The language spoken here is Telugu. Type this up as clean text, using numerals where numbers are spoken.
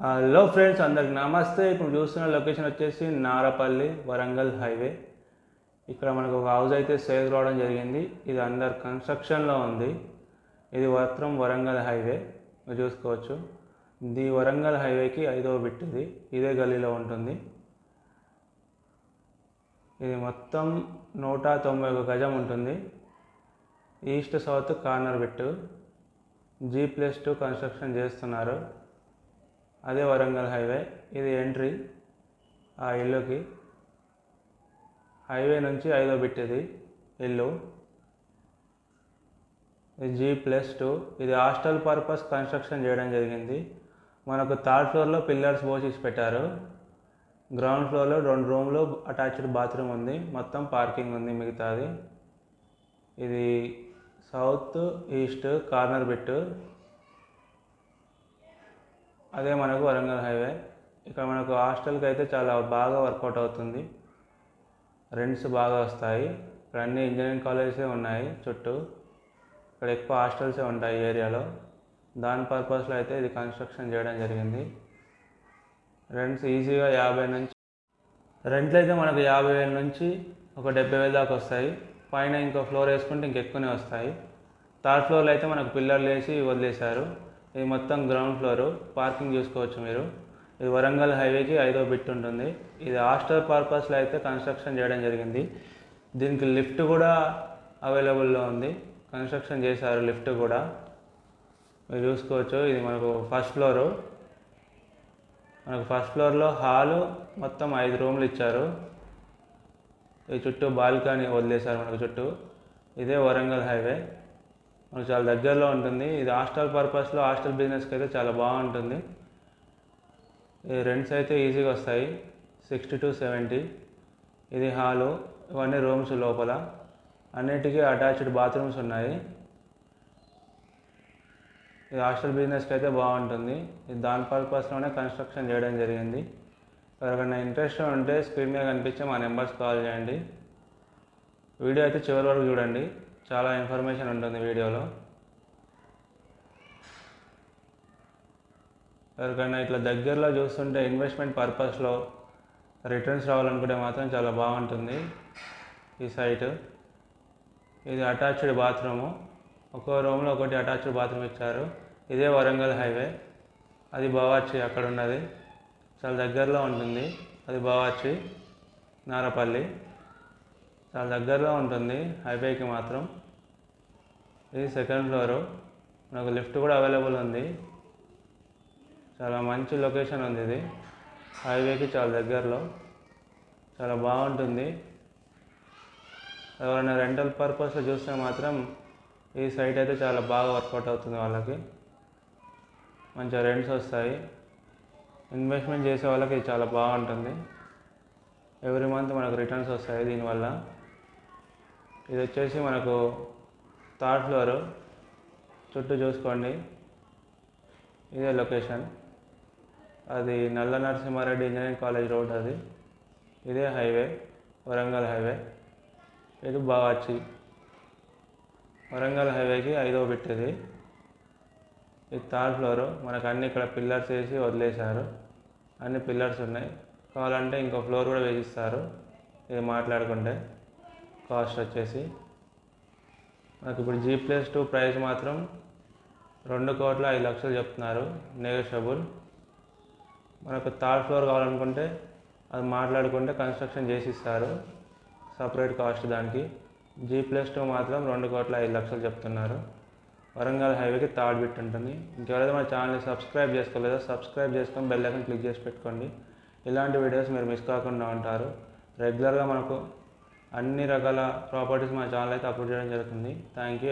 హలో ఫ్రెండ్స్, అందరికి నమస్తే. ఇప్పుడు చూస్తున్న లొకేషన్ వచ్చేసి నారపల్లి వరంగల్ హైవే. ఇక్కడ మనకు ఒక హౌస్ అయితే సేల్ రావడం జరిగింది. ఇది అండర్ కన్స్ట్రక్షన్లో ఉంది. ఇది మాత్రం వరంగల్ హైవే మీరు చూసుకోవచ్చు. ఇది వరంగల్ హైవేకి 5వ బిట్. ఇదే గల్లీలో ఉంటుంది. ఇది మొత్తం 191 గజం ఉంటుంది. East south corner bit. G+2 construction చేస్తున్నారు. అదే వరంగల్ హైవే. ఇది ఎంట్రీ ఆ ఇల్లుకి. హైవే నుంచి 5వ బిట్ ఇది ఇల్లు. ఇది G+2. ఇది హాస్టల్ పర్పస్ కన్స్ట్రక్షన్ చేయడం జరిగింది. మనకు థర్డ్ ఫ్లోర్లో పిల్లర్స్ పోసి పెట్టారు. గ్రౌండ్ ఫ్లోర్లో 2 రూమ్లు, అటాచ్డ్ బాత్రూమ్ ఉంది. మొత్తం పార్కింగ్ ఉంది మిగతాది. ఇది సౌత్ ఈస్ట్ కార్నర్ బిట్. అదే మనకు వరంగల్ హైవే. ఇక్కడ మనకు హాస్టల్కి అయితే చాలా బాగా వర్కౌట్ అవుతుంది. రెంట్స్ బాగా వస్తాయి. ఇక్కడ అన్ని ఇంజనీరింగ్ కాలేజెసే ఉన్నాయి చుట్టూ. ఇక్కడ ఎక్కువ హాస్టల్సే ఉంటాయి ఈ ఏరియాలో. దాని పర్పస్లో అయితే ఇది కన్స్ట్రక్షన్ చేయడం జరిగింది. రెంట్స్ ఈజీగా 50 నుంచి రెంట్లు అయితే మనకు 50,000 నుంచి ఒక 70,000 దాకా వస్తాయి. పైన ఇంకో ఫ్లోర్ వేసుకుంటే ఇంకెక్కువనే వస్తాయి. థర్డ్ ఫ్లోర్లో అయితే మనకు పిల్లర్లు వేసి వదిలేశారు. ఇది మొత్తం గ్రౌండ్ ఫ్లోరు. పార్కింగ్ చూసుకోవచ్చు మీరు. ఇది వరంగల్ హైవేకి 5వ బిట్ ఉంటుంది. ఇది హాస్టల్ పర్పస్లో అయితే కన్స్ట్రక్షన్ చేయడం జరిగింది. దీనికి లిఫ్ట్ కూడా అవైలబుల్లో ఉంది. కన్స్ట్రక్షన్ చేశారు లిఫ్ట్ కూడా మీరు చూసుకోవచ్చు. ఇది మనకు ఫస్ట్ ఫ్లోరు. మనకు ఫస్ట్ ఫ్లోర్లో హాలు మొత్తం 5 రూమ్లు ఇచ్చారు. ఈ చుట్టూ బాల్కనీ వదిలేశారు మనకు చుట్టూ. ఇదే వరంగల్ హైవే. మనకు చాలా దగ్గరలో ఉంటుంది. ఇది హాస్టల్ పర్పస్లో హాస్టల్ బిజినెస్కి అయితే చాలా బాగుంటుంది. ఈ రెంట్స్ అయితే ఈజీగా వస్తాయి 60 to 70. ఇది హాలు, ఇవన్నీ రూమ్స్ లోపల. అన్నిటికీ అటాచ్డ్ బాత్రూమ్స్ ఉన్నాయి. ఇది హాస్టల్ బిజినెస్కి అయితే బాగుంటుంది. ఇది దాని పర్పస్లోనే కన్స్ట్రక్షన్ చేయడం జరిగింది. ఎవరికైనా ఇంట్రెస్ట్ ఉంటే స్క్రీన్ మీద కనిపించే మా నెంబర్స్ కాల్ చేయండి. వీడియో అయితే చివరి వరకు చూడండి. చాలా ఇన్ఫర్మేషన్ ఉంటుంది వీడియోలో. ఎవరికైనా ఇట్లా దగ్గరలో చూస్తుంటే ఇన్వెస్ట్మెంట్ పర్పస్లో రిటర్న్స్ రావాలనుకుంటే మాత్రం చాలా బాగుంటుంది ఈ సైట్. ఇది అటాచ్డ్ బాత్రూము. ఒక్కో రూమ్లో ఒకటి అటాచ్డ్ బాత్రూమ్ ఇచ్చారు. ఇదే వరంగల్ హైవే. అది బావాచి అక్కడ ఉన్నది. చాలా దగ్గరలో ఉంటుంది. అది బావాచి నారపల్లి. చాలా దగ్గరలో ఉంటుంది హైవేకి మాత్రం. ఇది సెకండ్ ఫ్లోరు. మనకు లిఫ్ట్ కూడా అవైలబుల్ ఉంది. చాలా మంచి లొకేషన్ ఉంది ఇది. హైవేకి చాలా దగ్గరలో. చాలా బాగుంటుంది. ఎవరైనా రెంటల్ పర్పస్లో చూస్తే మాత్రం ఈ సైట్ అయితే చాలా బాగా వర్కౌట్ అవుతుంది వాళ్ళకి. మంచిగా రెంట్స్ వస్తాయి. ఇన్వెస్ట్మెంట్ చేసే వాళ్ళకి ఇది చాలా బాగుంటుంది. ఎవ్రీ మంత్ మనకు రిటర్న్స్ వస్తాయి దీనివల్ల. ఇది వచ్చేసి మనకు థర్డ్ ఫ్లోరు. చుట్టూ చూసుకోండి. ఇదే లొకేషన్. అది నల్ల నరసింహారెడ్డి ఇంజనీరింగ్ కాలేజ్ రోడ్ అది. ఇదే హైవే, వరంగల్ హైవే. ఇది బావాచి. వరంగల్ హైవేకి 5వ బిట్ ఇది. ఇది థర్డ్ ఫ్లోరు. మనకు అన్ని ఇక్కడ పిల్లర్స్ వేసి వదిలేశారు. అన్ని పిల్లర్స్ ఉన్నాయి. కావాలంటే ఇంకో ఫ్లోర్ కూడా వేసిస్తారు. ఇది మాట్లాడుకుంటే కాస్ట్ వచ్చేసి మనకు ఇప్పుడు G+2 ప్రైస్ మాత్రం 2,05,00,000 చెప్తున్నారు. నెగోషియబుల్. మనకు థర్డ్ ఫ్లోర్ కావాలనుకుంటే అది మాట్లాడుకుంటే కన్స్ట్రక్షన్ చేసి ఇస్తారు. సపరేట్ కాస్ట్ దానికి. G+2 మాత్రం 2,05,00,000 చెప్తున్నారు. వరంగల్ హైవేకి థర్డ్ బిట్ ఉంటుంది. ఇంకెవరైతే మన ఛానల్ని సబ్స్క్రైబ్ చేసుకోలేదో సబ్స్క్రైబ్ చేసుకొని బెల్ ఐకాన్ క్లిక్ చేసి పెట్టుకోండి. ఇలాంటి వీడియోస్ మీరు మిస్ కాకుండా ఉంటారు. రెగ్యులర్గా మనకు అన్ని రకాల ప్రాపర్టీస్ మన ఛానల్ అయితే అప్లోడ్ చేయడం జరుగుతుంది. Thank you.